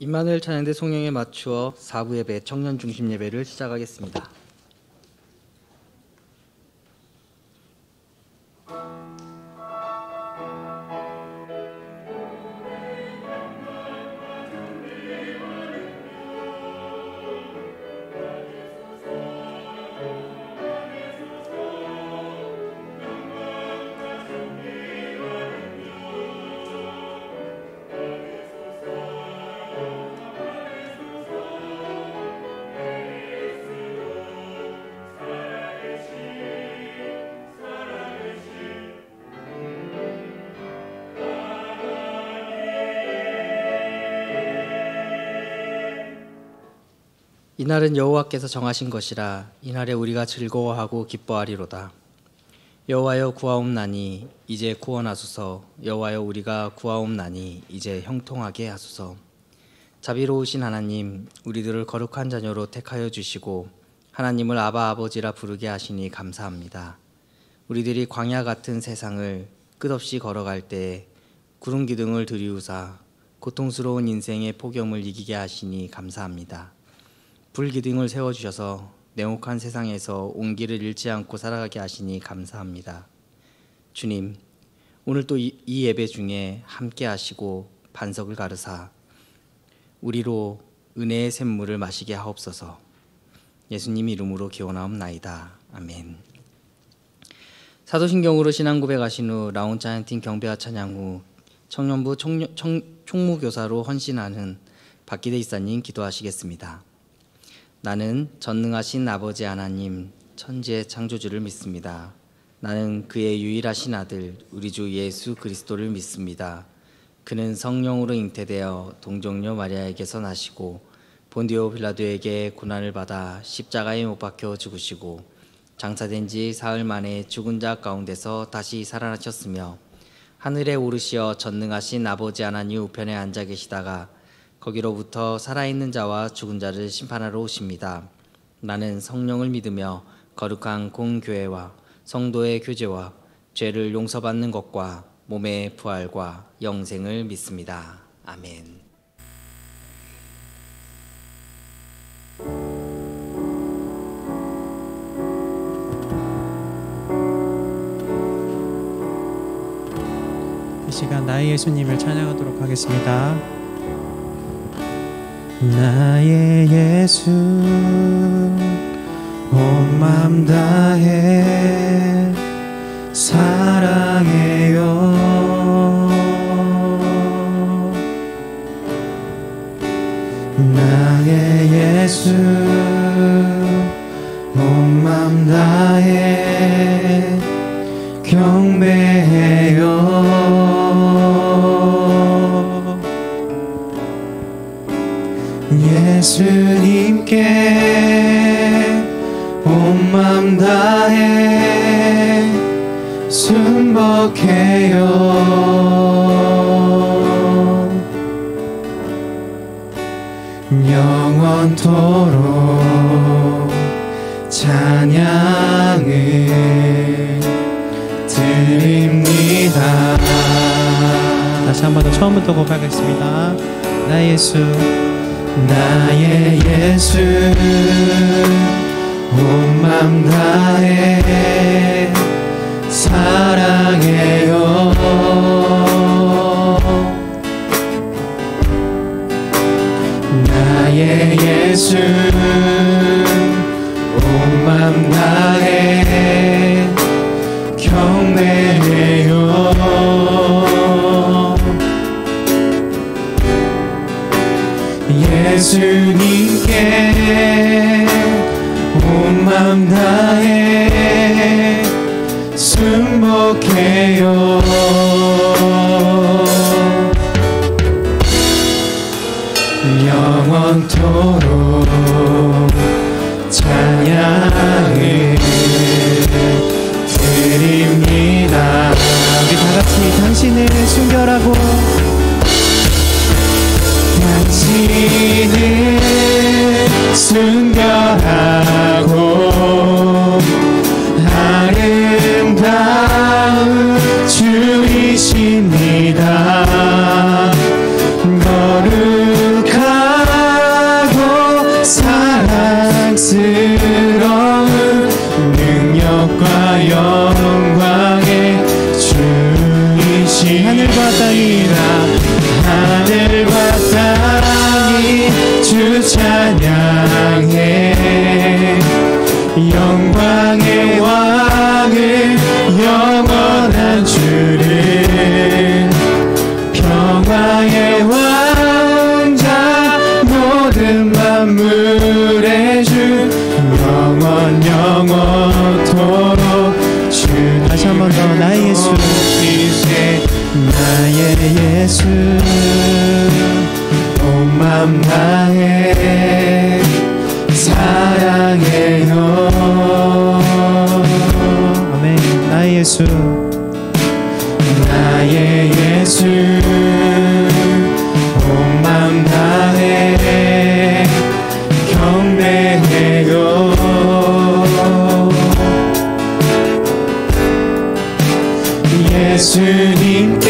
임마누엘 찬양대 송영에 맞추어 4부 예배 청년 중심 예배를 시작하겠습니다. 이날은 여호와께서 정하신 것이라. 이날에 우리가 즐거워하고 기뻐하리로다. 여호와여 구하옵나니 이제 구원하소서. 여호와여 우리가 구하옵나니 이제 형통하게 하소서. 자비로우신 하나님, 우리들을 거룩한 자녀로 택하여 주시고 하나님을 아바 아버지라 부르게 하시니 감사합니다. 우리들이 광야 같은 세상을 끝없이 걸어갈 때에 구름 기둥을 들이우사 고통스러운 인생의 폭염을 이기게 하시니 감사합니다. 불기둥을 세워주셔서 냉혹한 세상에서 온기를 잃지 않고 살아가게 하시니 감사합니다. 주님, 오늘 또 이 예배 중에 함께 하시고 반석을 가르사 우리로 은혜의 샘물을 마시게 하옵소서. 예수님 이름으로 기원하옵나이다. 아멘. 사도신경으로 신앙 고백하신 후 라온 찬양팀 경배와 찬양 후 청년부 총무교사로 헌신하는 박기대 이사님 기도하시겠습니다. 나는 전능하신 아버지 하나님, 천지의 창조주를 믿습니다. 나는 그의 유일하신 아들, 우리 주 예수 그리스도를 믿습니다. 그는 성령으로 잉태되어 동정녀 마리아에게서 나시고 본디오 빌라도에게 고난을 받아 십자가에 못 박혀 죽으시고 장사된 지 사흘 만에 죽은 자 가운데서 다시 살아나셨으며 하늘에 오르시어 전능하신 아버지 하나님 우편에 앉아 계시다가 거기로부터 살아있는 자와 죽은 자를 심판하러 오십니다. 나는 성령을 믿으며 거룩한 공교회와 성도의 교제와 죄를 용서받는 것과 몸의 부활과 영생을 믿습니다. 아멘. 이 시간 나의 예수님을 찬양하도록 하겠습니다. 나의 예수 온 맘 다해 사랑해요. 나의 예수 온 맘 다해 경배해요. 예수님께 온 맘 다해 순복해요. 영원토록 찬양을 드립니다. 다시 한 번 더 처음부터 고백하겠습니다. 나의 예수 나의 예수 온 맘 다해 사랑해요. 나의 예수 온 맘 다해 경배해요. 예수님께 온 맘 다해 순복해요. 영원토록 찬양을 드립니다. 우리 다같이 당신을 순결하고 당신을 순결하고 아름다운 주이십니다. 거룩한 하늘과 땅이 하늘과 땅이 주 찬양해 영광의 왕을 영원한 주를 평화의 왕자 모든 만물의 주 영원 영원토록 주 다시 한 번 더 나의 예수 나의 예수 온 맘 다해 사랑해요 아멘 나의 예수 나의 예수 온 맘 다해 경배해요 예수님께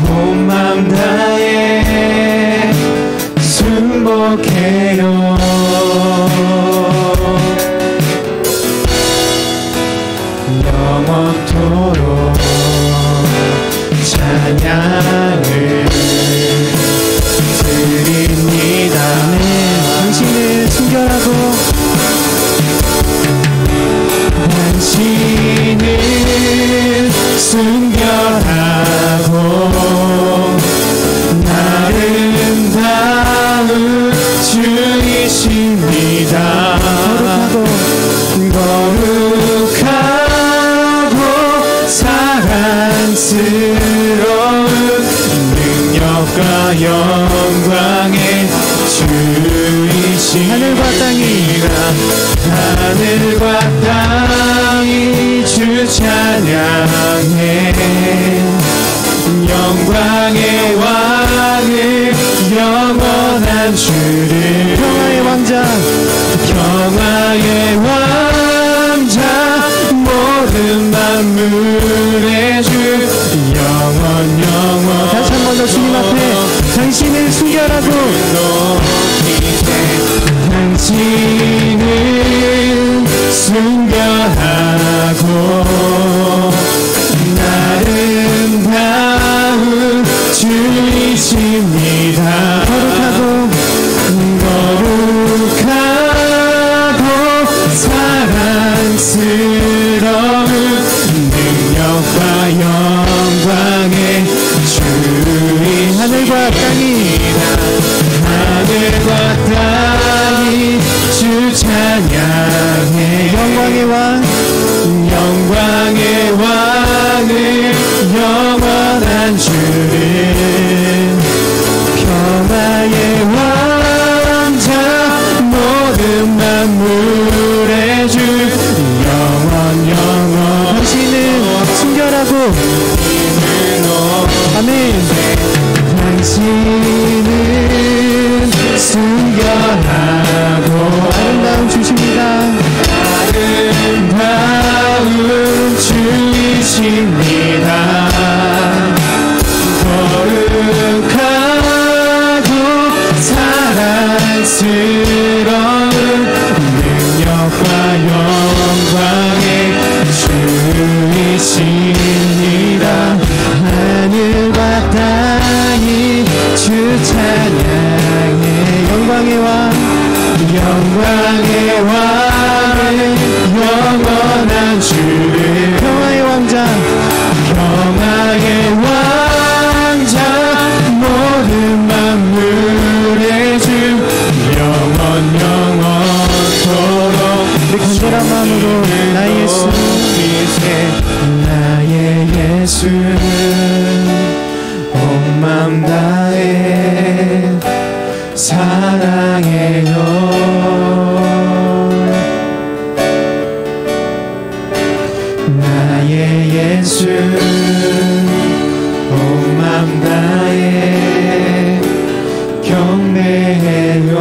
온 맘 다해 순복해요 영원토록 찬양을 드립니다 네, 당신을 순결하고 당신을 순결하고 아름다운 주이십니다 거룩하고 사랑스러운 능력과 영광의 주이신 하늘과 땅이라 하늘과 땅이 주 찬양해 영광의 왕을 영원한 주를 평화의 왕자 평화의 왕자 모든 만물의 주 영원 영원 다시 한 번 더 주님 앞에 당신을 순결하고 당신을 순결하고 아름다운 주이십니다 거룩하고 사랑스러운 능력과 영광의 주인 하늘과 땅이 주 찬양해 영광의 왕 영광의 왕을 영원한 주를 평화의 왕자 모든 만물의 주 영원 영원 당신은 순결하고 아멘 당신은 순결하고 아름다운 주십니다 아름다운 주이십니다 거룩하고 사랑스러운 능력과 영광의 주이십니다 하늘과 땅이 주 찬양해 영광의 왕 영광의 왕을 영원한 주를 평화의 왕자 평화의 왕자 모든 만물의 주 영원 영원토록 우리 간절한 마음으로 나의 예수 나의 예수 온 맘 다해 사랑해요 나의 예수 온 맘 다해 경배해요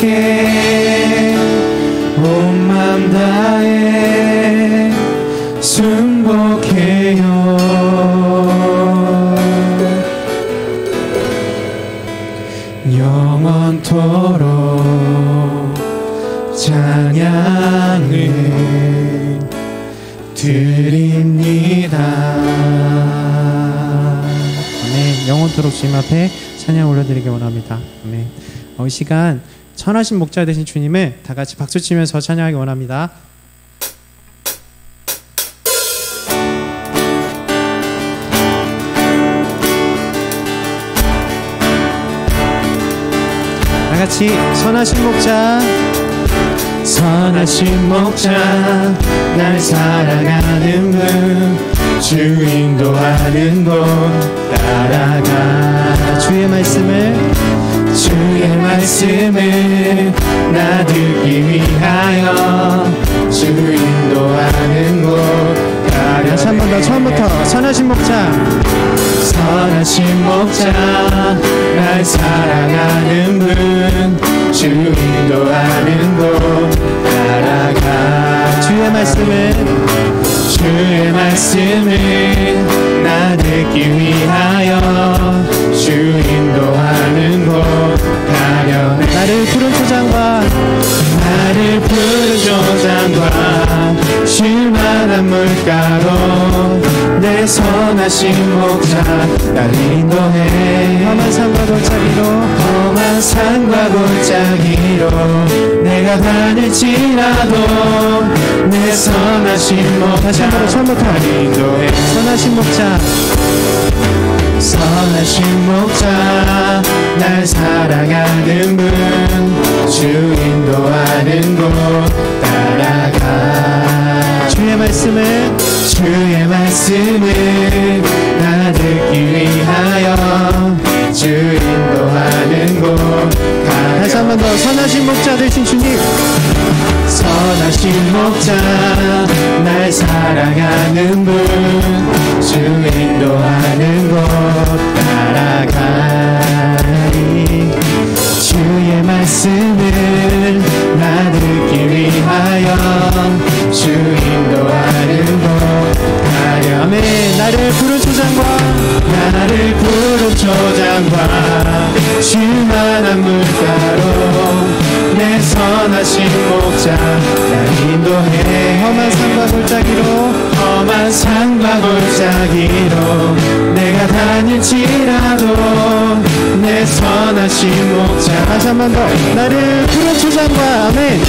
예수님께 온 맘 다해 순복해요 영원토록 찬양해 찬양을 드립니다. 아멘. 영원토록 주님 앞에 찬양 올려드리기 원합니다. 아멘. 이 시간 선하신 목자 되신 주님을 다 같이 박수치면서 찬양하기 원합니다. 다 같이 선하신 목자, 선하신 목자, 날 살아가는 분, 주 인도하는 곳 따라가. 주의 말씀을 나 듣기 위하여 주 인도하는 곳 가려. 다시 한 번 더 처음부터. 선하신 목자, 선하신 목자, 날 사랑하는 분, 주 인도하는 곳 따라가. 주의 말씀을 나 듣기 위하여 주 인도하는 곳 가려. 나를 푸른 초장과 쉴만한 물가로 내 선하신 목자 날 인도해. 험한 산과 골짜기로 내가 다닐지라도 내 선하신 목자 다시 한 번 더 처음부터. 날 인도해. 선하신 목자, 날 사랑하는 분, 주 인도하는 곳 따라가. 주의 말씀을 나 듣기 위하여 주 인도하는 곳 가려. 다시 한 번 더. 선하신 목자 되신 주님, 선하신 목자, 날 사랑하는 분, 주 인도하는 곳 따라가리. 주의 말씀을 나 듣기 위하여 주 인도하는 곳 가려. 아멘. 나를 푸른 초장과 쉴만한 물가로 내 선하신 목자 날 인도해. 험한 산과 골짜기로 내가 다닐지라도 내 선하신 목자. 다시 한 번 더. 나를 푸른 초장과 아멘.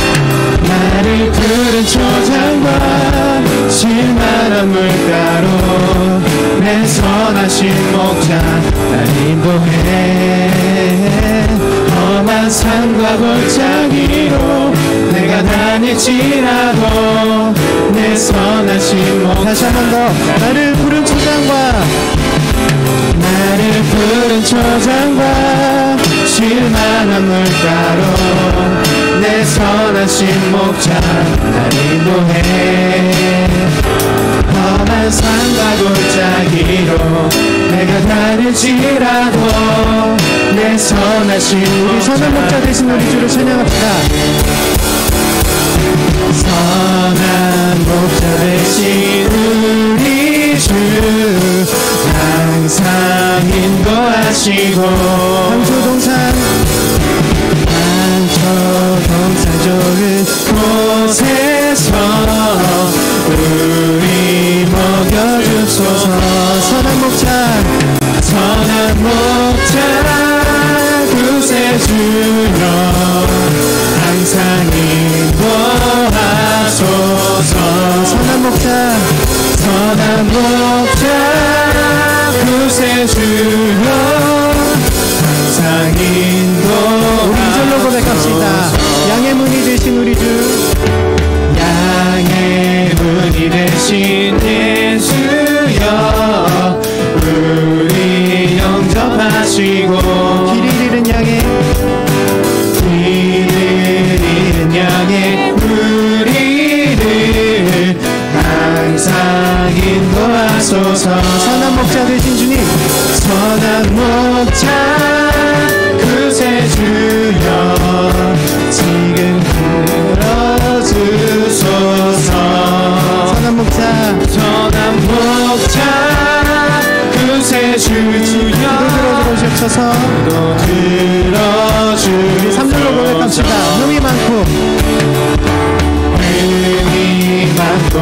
나를 푸른 초장과 쉴만한 물가로 내 선하신 목자 날 인도해. 험한 산과 골짜기로 내가 다닐지라도 내 선하신 목자. 다시 한 번 더. 나를 푸른 초장과 쉴만한 물가로 내 선하신 목자 날 인도해. 험한 산과 골짜기로 내가 다닐지라도 내 선하신 우리 선한 목자 되신 우리 주를 찬양합시다. 선한 목자 되신 우리 주 항상 인도하시고 황초동산 좋은 곳에서 우리 먹여주소서. 선한 목자 구세주여 항상 인도하소서. 선한 목자 구세주여 항상 인도하소서. 우리 이절로 고백합시다. 양의 문이 되신 우리 주, 양의 문이 되신 예수여 우리 영접하시고. 길을 잃은 양의 우리를 항상 인도하소서. 선한 목자 되신 주님, 선한 목자 구세주여 지금 들어주소서. 선한 목자 구세주여 들어주옵소서. 또 들어주. 우리 3절로 고백합시다. 흠이 많고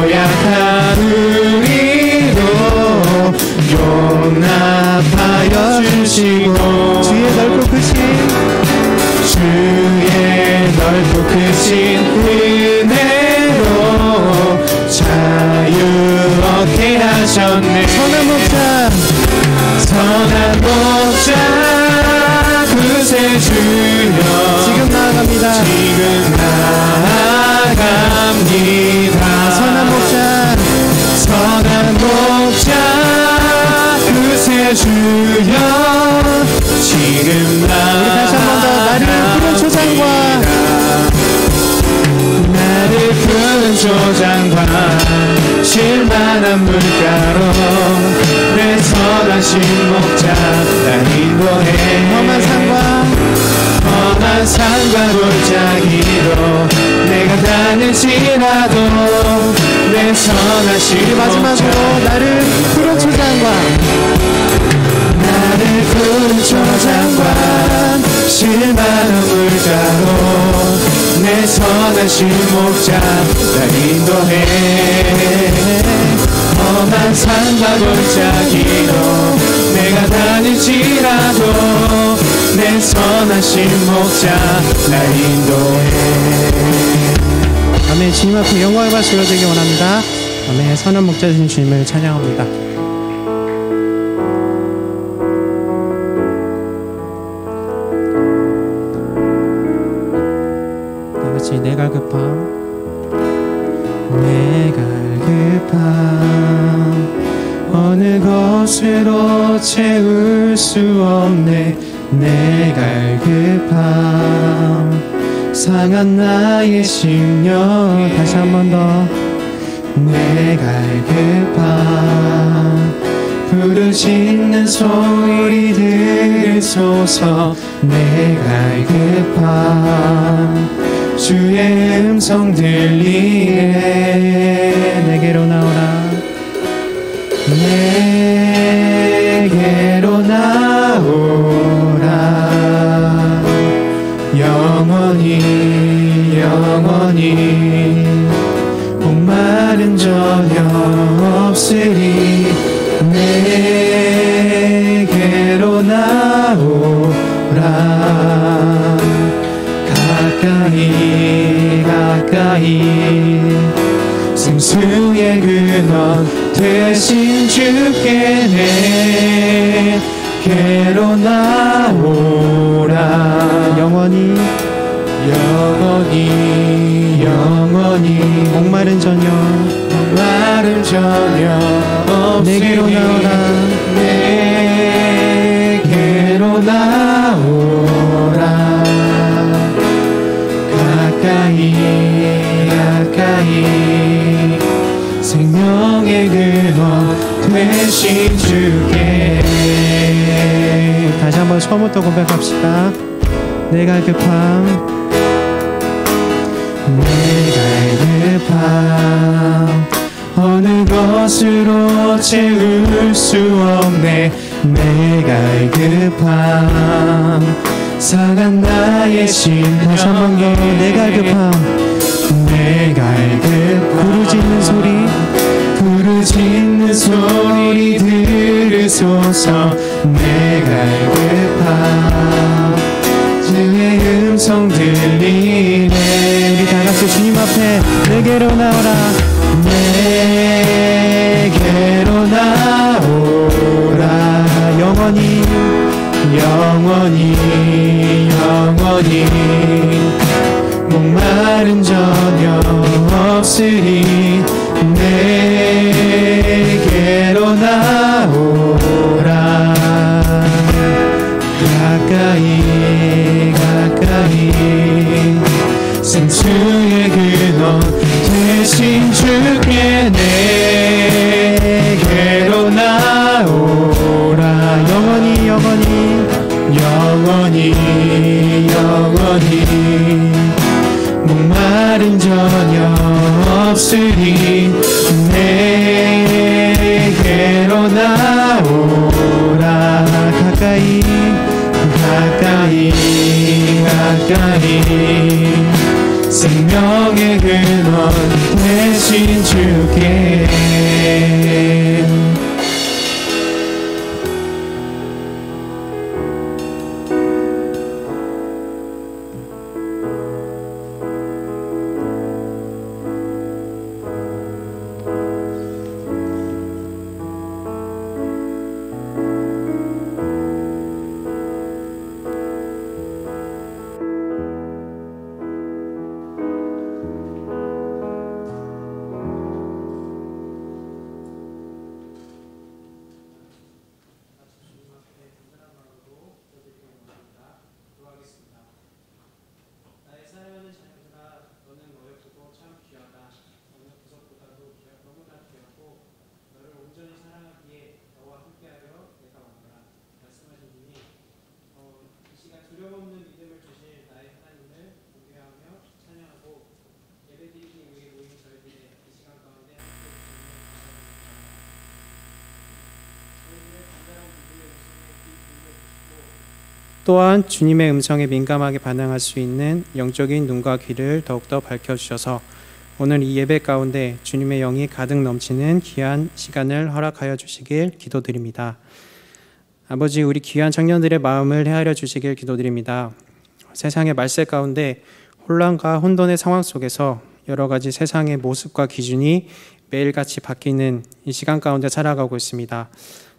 고약한 우리도 용납하여 주시고 주의 넓고 크신 은혜로 자유 얻게 하셨네. 선한 목자 구세주여 지금 나아갑니다. 선한 목자 구세주여 지금 다시 한 번 더 나를 푸른 초장과 실만한 물가로 내 선하신 목자 날 인도해. 험한 산과 골짜기로 내가 다닐지라도 내 선하신 마지막으로 나를 푸른 초장과 실만한 물가로 내 선하신 목자 날 인도해. 험한 산과 골짜기로 내가 다닐지라도 내 선하신 목자 날 인도해. 아멘. 주님 앞에 영광의 박수 올려드리기 원합니다. 아멘. 선한 목자 되신 주님을 찬양합니다. 내가 급함 어느 것으로 채울 수 없네. 내가 급함 상한 나의 심령. 다시 한 번 더. 내가 급함 부르짖는 소리 들으소서. 내가 급함 주의 음성 들리네. 내게로 나오라. 내게로 나오라. 영원히 목마른 전혀 없으리. 내게로 나오라. 가까이 생수의 근원 되신 주께 내게로 나오라. 영원히 목마른 전혀 내게로 나오라. 내게로 나오라. 가까이 생명의 근원 되신 주께. 다시 한번 처음부터 고백합시다. 내가 급함 어느 것으로 채울 수 없네. 내가 급함 상한 나의 심령. 다시 한 번 더. 내가 급함 부르짖는 소리 들으소서. 내가 급함 주의 음성 들리네. 우리 다같이 주님 앞에 내게로 나오라. 내게로 나오라. 영원히 목마른 전혀 없으리. 내게로 나오라. 가까이 생수의 근원 되신 주께 내게로 나오라. 영원히 목마른 전혀 없으리. 내게로 나오라. 가까이 생명의 근원 되신 주께 또한 주님의 음성에 민감하게 반응할 수 있는 영적인 눈과 귀를 더욱더 밝혀주셔서 오늘 이 예배 가운데 주님의 영이 가득 넘치는 귀한 시간을 허락하여 주시길 기도드립니다. 아버지, 우리 귀한 청년들의 마음을 헤아려 주시길 기도드립니다. 세상의 말세 가운데 혼란과 혼돈의 상황 속에서 여러 가지 세상의 모습과 기준이 매일같이 바뀌는 이 시간 가운데 살아가고 있습니다.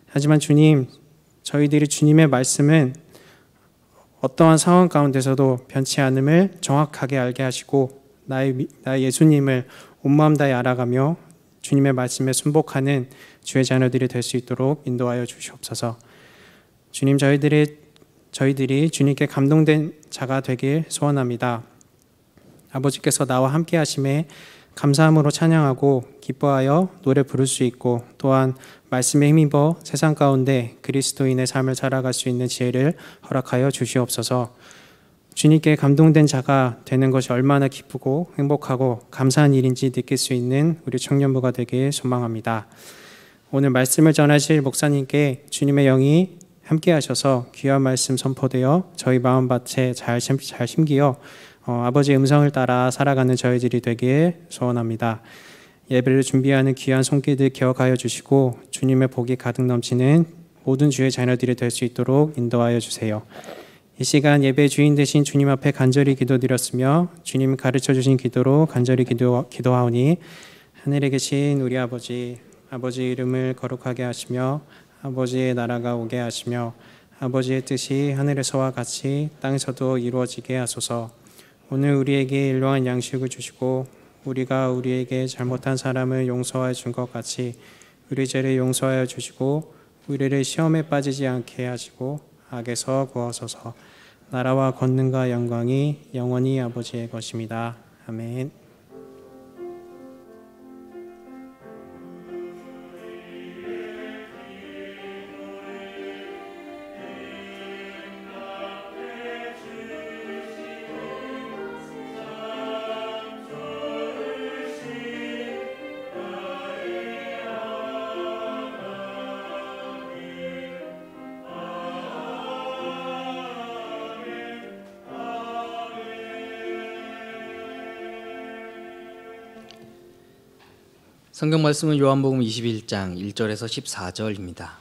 하지만 주님, 저희들이 주님의 말씀은 어떠한 상황 가운데서도 변치 않음을 정확하게 알게 하시고 나의 예수님을 온 마음 다해 알아가며 주님의 말씀에 순복하는 주의 자녀들이 될 수 있도록 인도하여 주시옵소서. 주님, 저희들이 주님께 감동된 자가 되길 소원합니다. 아버지께서 나와 함께 하심에 감사함으로 찬양하고 기뻐하여 노래 부를 수 있고 또한 말씀에 힘입어 세상 가운데 그리스도인의 삶을 살아갈 수 있는 지혜를 허락하여 주시옵소서. 주님께 감동된 자가 되는 것이 얼마나 기쁘고 행복하고 감사한 일인지 느낄 수 있는 우리 청년부가 되길 소망합니다. 오늘 말씀을 전하실 목사님께 주님의 영이 함께 하셔서 귀한 말씀 선포되어 저희 마음밭에 잘 심기어 아버지의 음성을 따라 살아가는 저희들이 되길 소원합니다. 예배를 준비하는 귀한 손길들 기억하여 주시고 주님의 복이 가득 넘치는 모든 주의 자녀들이 될 수 있도록 인도하여 주세요. 이 시간 예배 주인 되신 주님 앞에 간절히 기도드렸으며 주님 가르쳐 주신 기도로 간절히 기도하오니 하늘에 계신 우리 아버지 이름을 거룩하게 하시며 아버지의 나라가 오게 하시며 아버지의 뜻이 하늘에서와 같이 땅에서도 이루어지게 하소서. 오늘 우리에게 일용할 양식을 주시고 우리가 우리에게 잘못한 사람을 용서하여 준 것 같이 우리 죄를 용서하여 주시고 우리를 시험에 빠지지 않게 하시고 악에서 구하소서. 나라와 권능과 영광이 영원히 아버지의 것입니다. 아멘. 성경 말씀은 요한복음 21장 1절에서 14절입니다.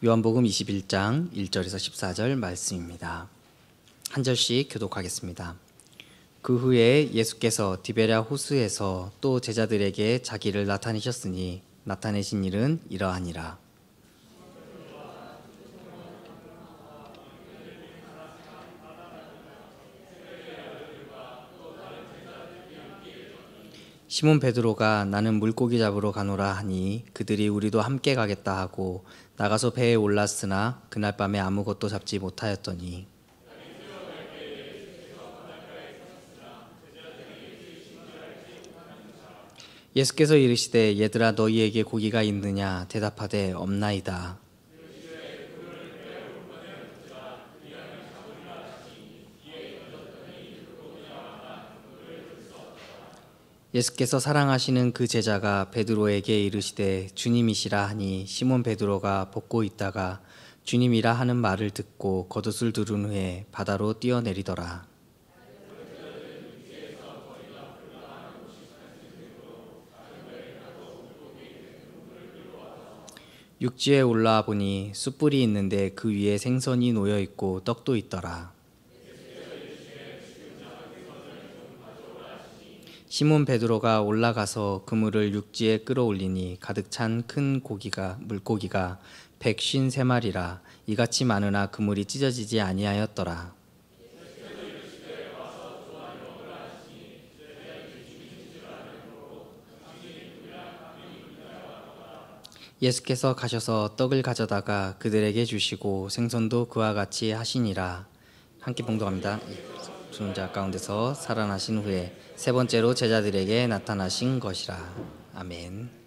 요한복음 21장 1절에서 14절 말씀입니다. 한 절씩 교독하겠습니다. 그 후에 예수께서 디베랴 호수에서 또 제자들에게 자기를 나타내셨으니 나타내신 일은 이러하니라. 시몬 베드로가 나는 물고기 잡으러 가노라 하니 그들이 우리도 함께 가겠다 하고 나가서 배에 올랐으나 그날 밤에 아무것도 잡지 못하였더니 예수께서 이르시되 얘들아 너희에게 고기가 있느냐 대답하되 없나이다. 예수께서 사랑하시는 그 제자가 베드로에게 이르시되 주님이시라 하니 시몬 베드로가 벗고 있다가 주님이라 하는 말을 듣고 겉옷을 두른 후에 바다로 뛰어내리더라. 육지에 올라와 보니 숯불이 있는데 그 위에 생선이 놓여 있고 떡도 있더라. 시몬 베드로가 올라가서 그물을 육지에 끌어올리니 가득 찬 큰 물고기가 153마리라 이같이 많으나 그물이 찢어지지 아니하였더라. 예수께서 가셔서 떡을 가져다가 그들에게 주시고 생선도 그와 같이 하시니라. 함께 봉독합니다. 죽은 가운데서 살아나신 후에 세 번째로 제자들에게 나타나신 것이라. 아멘.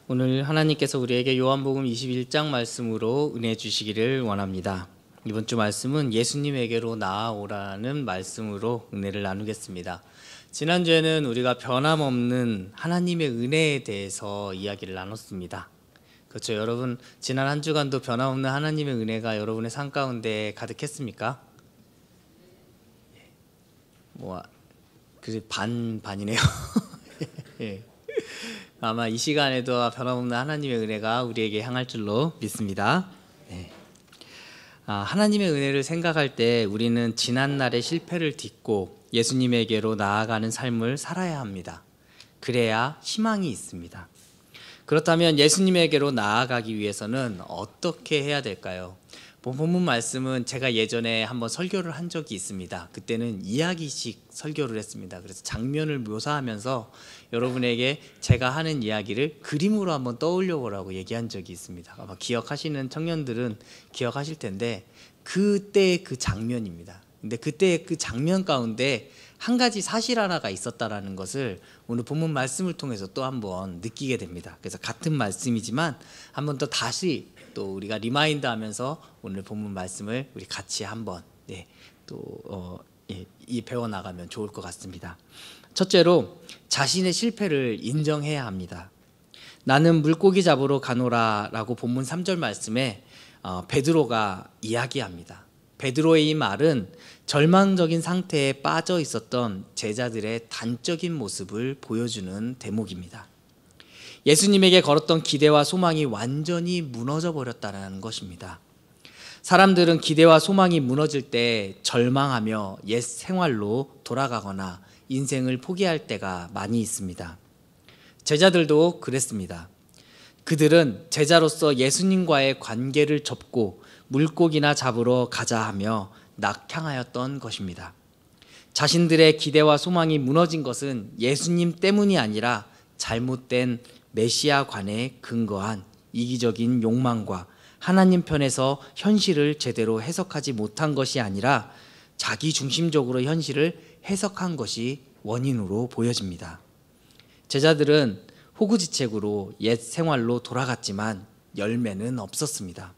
오늘 하나님께서 우리에게 요한복음 21장 말씀으로 은혜 주시기를 원합니다. 이번 주 말씀은 예수님에게로 나아오라는 말씀으로 은혜를 나누겠습니다. 지난주에는 우리가 변함없는 하나님의 은혜에 대해서 이야기를 나눴습니다. 그렇죠, 여러분. 지난 한 주간도 변함없는 하나님의 은혜가 여러분의 삶 가운데 가득했습니까? 반이네요. 예. 아마 이 시간에도 변함없는 하나님의 은혜가 우리에게 향할 줄로 믿습니다. 네. 하나님의 은혜를 생각할 때 우리는 지난날의 실패를 딛고 예수님에게로 나아가는 삶을 살아야 합니다. 그래야 희망이 있습니다. 그렇다면 예수님에게로 나아가기 위해서는 어떻게 해야 될까요? 본문 말씀은 제가 예전에 한번 설교를 한 적이 있습니다. 그때는 이야기식 설교를 했습니다. 그래서 장면을 묘사하면서 여러분에게 제가 하는 이야기를 그림으로 한번 떠올려 보라고 얘기한 적이 있습니다. 아마 기억하시는 청년들은 기억하실 텐데 그때의 그 장면입니다. 근데 그때의 그 장면 가운데 한 가지 사실 하나가 있었다라는 것을 오늘 본문 말씀을 통해서 또 한번 느끼게 됩니다. 그래서 같은 말씀이지만 한번 더 다시 또 우리가 리마인드 하면서 오늘 본문 말씀을 우리 같이 한번 배워나가면 좋을 것 같습니다. 첫째로 자신의 실패를 인정해야 합니다. 나는 물고기 잡으러 가노라 라고 본문 3절 말씀에 베드로가 이야기합니다. 베드로의 이 말은 절망적인 상태에 빠져 있었던 제자들의 단적인 모습을 보여주는 대목입니다. 예수님에게 걸었던 기대와 소망이 완전히 무너져 버렸다는 것입니다. 사람들은 기대와 소망이 무너질 때 절망하며 옛 생활로 돌아가거나 인생을 포기할 때가 많이 있습니다. 제자들도 그랬습니다. 그들은 제자로서 예수님과의 관계를 접고 물고기나 잡으러 가자 하며 낙향하였던 것입니다. 자신들의 기대와 소망이 무너진 것은 예수님 때문이 아니라 잘못된 메시아관에 근거한 이기적인 욕망과 하나님 편에서 현실을 제대로 해석하지 못한 것이 아니라 자기 중심적으로 현실을 해석한 것이 원인으로 보여집니다. 제자들은 호구지책으로 옛 생활로 돌아갔지만 열매는 없었습니다.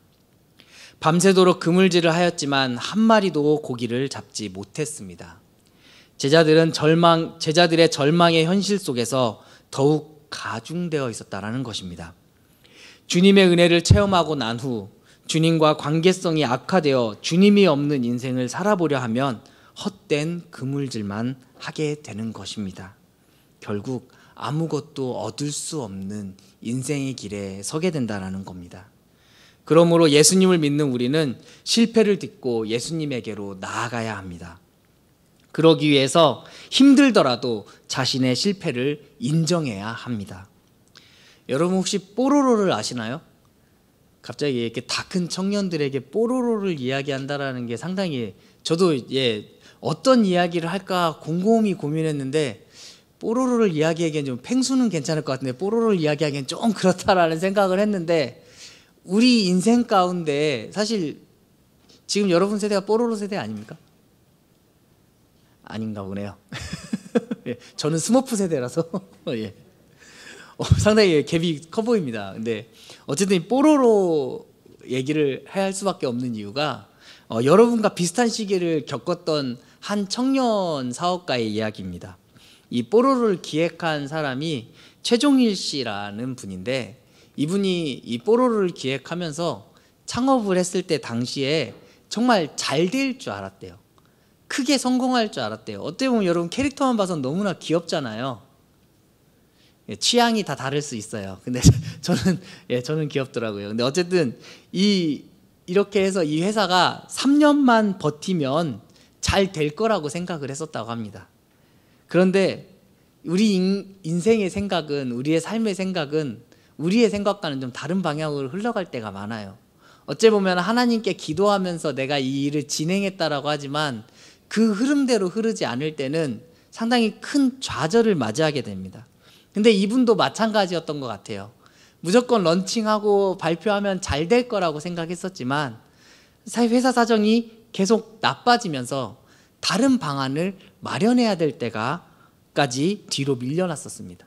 밤새도록 그물질을 하였지만 한 마리도 고기를 잡지 못했습니다. 제자들의 절망의 현실 속에서 더욱 가중되어 있었다라는 것입니다. 주님의 은혜를 체험하고 난 후 주님과 관계성이 악화되어 주님이 없는 인생을 살아보려 하면 헛된 그물질만 하게 되는 것입니다. 결국 아무것도 얻을 수 없는 인생의 길에 서게 된다는 겁니다. 그러므로 예수님을 믿는 우리는 실패를 딛고 예수님에게로 나아가야 합니다. 그러기 위해서 힘들더라도 자신의 실패를 인정해야 합니다. 여러분 혹시 뽀로로를 아시나요? 갑자기 이렇게 다 큰 청년들에게 뽀로로를 이야기한다라는 게 상당히 저도 어떤 이야기를 할까 곰곰이 고민했는데 뽀로로를 이야기하기엔 좀 펭수는 괜찮을 것 같은데 뽀로로를 이야기하기엔 좀 그렇다라는 생각을 했는데 우리 인생 가운데 사실 지금 여러분 세대가 뽀로로 세대 아닙니까? 아닌가 보네요. 저는 스머프 세대라서 상당히 갭이 커 보입니다. 근데 어쨌든 뽀로로 얘기를 해야 할 수밖에 없는 이유가 여러분과 비슷한 시기를 겪었던 한 청년 사업가의 이야기입니다. 이 뽀로로를 기획한 사람이 최종일 씨라는 분인데 이분이 이 뽀로로를 기획하면서 창업을 했을 때 당시에 정말 잘 될 줄 알았대요. 크게 성공할 줄 알았대요. 어떻게 보면 여러분 캐릭터만 봐서 너무나 귀엽잖아요. 취향이 다 다를 수 있어요. 근데 저는 귀엽더라고요. 근데 어쨌든 이렇게 해서 이 회사가 3년만 버티면 잘 될 거라고 생각을 했었다고 합니다. 그런데 우리 인생의 생각은, 우리의 삶의 생각은 우리의 생각과는 좀 다른 방향으로 흘러갈 때가 많아요. 어찌 보면 하나님께 기도하면서 내가 이 일을 진행했다라고 하지만 그 흐름대로 흐르지 않을 때는 상당히 큰 좌절을 맞이하게 됩니다. 근데 이분도 마찬가지였던 것 같아요. 무조건 런칭하고 발표하면 잘 될 거라고 생각했었지만 회사 사정이 계속 나빠지면서 다른 방안을 마련해야 될 때까지 뒤로 밀려났었습니다.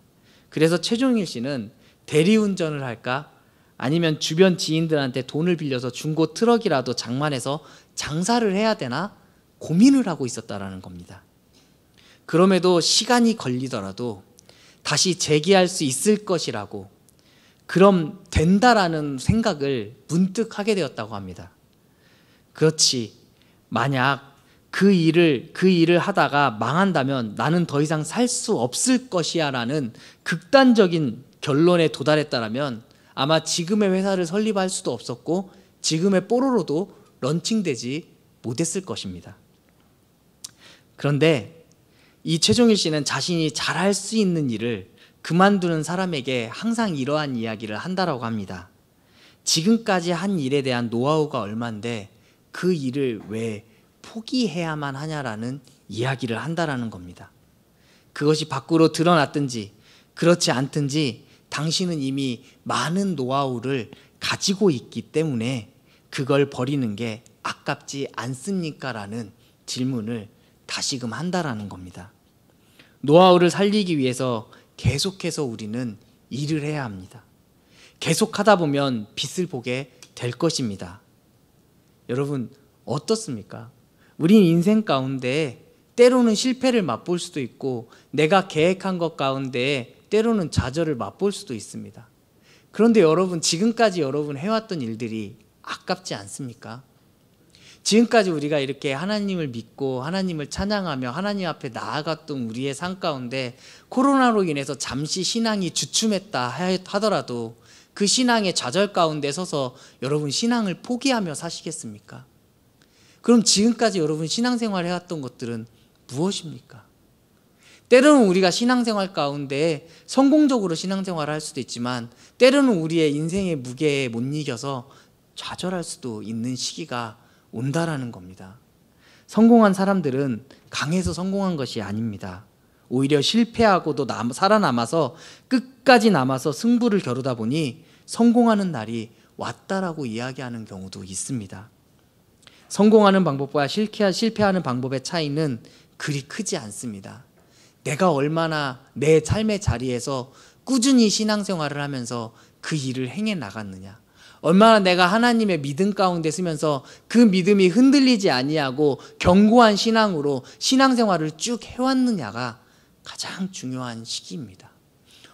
그래서 최종일 씨는 대리운전을 할까 아니면 주변 지인들한테 돈을 빌려서 중고 트럭이라도 장만해서 장사를 해야 되나 고민을 하고 있었다라는 겁니다. 그럼에도 시간이 걸리더라도 다시 재기할 수 있을 것이라고, 그럼 된다라는 생각을 문득 하게 되었다고 합니다. 그렇지, 만약 그 일을 하다가 망한다면 나는 더 이상 살 수 없을 것이야 라는 극단적인 결론에 도달했다라면 아마 지금의 회사를 설립할 수도 없었고 지금의 뽀로로도 런칭되지 못했을 것입니다. 그런데 이 최종일 씨는 자신이 잘할 수 있는 일을 그만두는 사람에게 항상 이러한 이야기를 한다라고 합니다. 지금까지 한 일에 대한 노하우가 얼만데 그 일을 왜 포기해야만 하냐라는 이야기를 한다라는 겁니다. 그것이 밖으로 드러났든지 그렇지 않든지 당신은 이미 많은 노하우를 가지고 있기 때문에 그걸 버리는 게 아깝지 않습니까? 라는 질문을 다시금 한다라는 겁니다. 노하우를 살리기 위해서 계속해서 우리는 일을 해야 합니다. 계속하다 보면 빛을 보게 될 것입니다. 여러분 어떻습니까? 우린 인생 가운데 때로는 실패를 맛볼 수도 있고 내가 계획한 것 가운데 때로는 좌절을 맛볼 수도 있습니다. 그런데 여러분 지금까지 여러분 해왔던 일들이 아깝지 않습니까? 지금까지 우리가 이렇게 하나님을 믿고 하나님을 찬양하며 하나님 앞에 나아갔던 우리의 삶 가운데 코로나로 인해서 잠시 신앙이 주춤했다 하더라도 그 신앙의 좌절 가운데 서서 여러분 신앙을 포기하며 사시겠습니까? 그럼 지금까지 여러분 신앙생활 해왔던 것들은 무엇입니까? 때로는 우리가 신앙생활 가운데 성공적으로 신앙생활을 할 수도 있지만 때로는 우리의 인생의 무게에 못 이겨서 좌절할 수도 있는 시기가 온다라는 겁니다. 성공한 사람들은 강해서 성공한 것이 아닙니다. 오히려 실패하고도 살아남아서 끝까지 남아서 승부를 겨루다 보니 성공하는 날이 왔다라고 이야기하는 경우도 있습니다. 성공하는 방법과 실패하는 방법의 차이는 그리 크지 않습니다. 내가 얼마나 내 삶의 자리에서 꾸준히 신앙생활을 하면서 그 일을 행해 나갔느냐, 얼마나 내가 하나님의 믿음 가운데 쓰면서 그 믿음이 흔들리지 아니하고 견고한 신앙으로 신앙생활을 쭉 해왔느냐가 가장 중요한 시기입니다.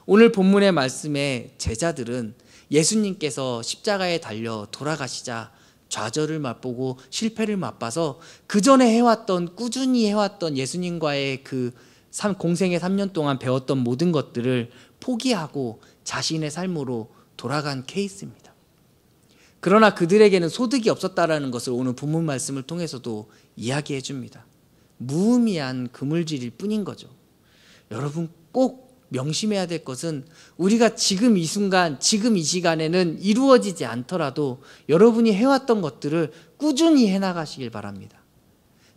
오늘 본문의 말씀에 제자들은 예수님께서 십자가에 달려 돌아가시자 좌절을 맛보고 실패를 맛봐서 그 전에 해왔던 꾸준히 해왔던 예수님과의 그 공생의 3년 동안 배웠던 모든 것들을 포기하고 자신의 삶으로 돌아간 케이스입니다. 그러나 그들에게는 소득이 없었다라는 것을 오늘 본문 말씀을 통해서도 이야기해 줍니다. 무의미한 그물질일 뿐인 거죠. 여러분 꼭 명심해야 될 것은 우리가 지금 이 순간, 지금 이 시간에는 이루어지지 않더라도 여러분이 해왔던 것들을 꾸준히 해나가시길 바랍니다.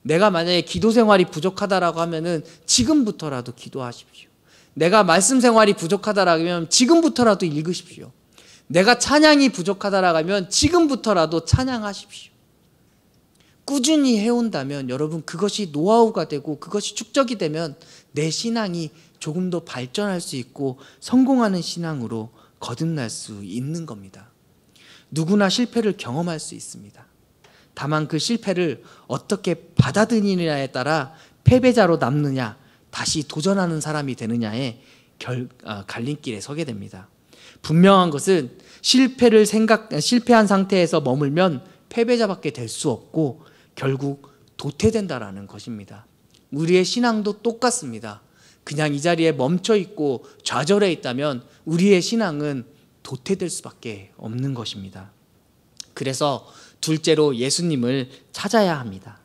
내가 만약에 기도 생활이 부족하다라고 하면은 지금부터라도 기도하십시오. 내가 말씀 생활이 부족하다라고 하면 지금부터라도 읽으십시오. 내가 찬양이 부족하다라고 하면 지금부터라도 찬양하십시오. 꾸준히 해온다면 여러분 그것이 노하우가 되고 그것이 축적이 되면 내 신앙이 조금 더 발전할 수 있고 성공하는 신앙으로 거듭날 수 있는 겁니다. 누구나 실패를 경험할 수 있습니다. 다만 그 실패를 어떻게 받아들이느냐에 따라 패배자로 남느냐, 다시 도전하는 사람이 되느냐에 갈림길에 서게 됩니다. 분명한 것은 실패한 상태에서 머물면 패배자밖에 될 수 없고 결국 도태된다라는 것입니다. 우리의 신앙도 똑같습니다. 그냥 이 자리에 멈춰 있고 좌절해 있다면 우리의 신앙은 도태될 수밖에 없는 것입니다. 그래서 둘째로 예수님을 찾아야 합니다.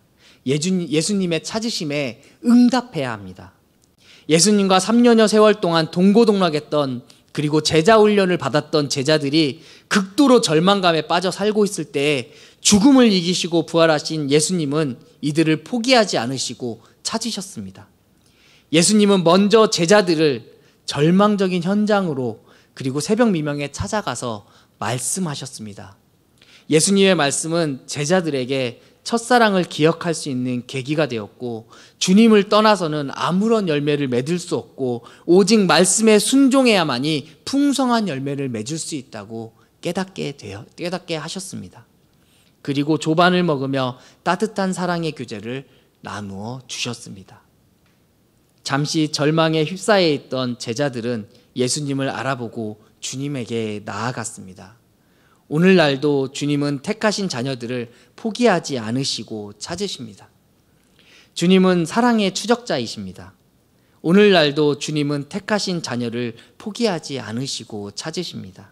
예수님의 찾으심에 응답해야 합니다. 예수님과 3년여 세월 동안 동고동락했던 그리고 제자 훈련을 받았던 제자들이 극도로 절망감에 빠져 살고 있을 때 죽음을 이기시고 부활하신 예수님은 이들을 포기하지 않으시고 찾으셨습니다. 예수님은 먼저 제자들을 절망적인 현장으로 그리고 새벽 미명에 찾아가서 말씀하셨습니다. 예수님의 말씀은 제자들에게 첫사랑을 기억할 수 있는 계기가 되었고 주님을 떠나서는 아무런 열매를 맺을 수 없고 오직 말씀에 순종해야만이 풍성한 열매를 맺을 수 있다고 깨닫게 하셨습니다. 그리고 조반을 먹으며 따뜻한 사랑의 교제를 나누어 주셨습니다. 잠시 절망에 휩싸여 있던 제자들은 예수님을 알아보고 주님에게 나아갔습니다. 오늘날도 주님은 택하신 자녀들을 포기하지 않으시고 찾으십니다. 주님은 사랑의 추적자이십니다. 오늘날도 주님은 택하신 자녀를 포기하지 않으시고 찾으십니다.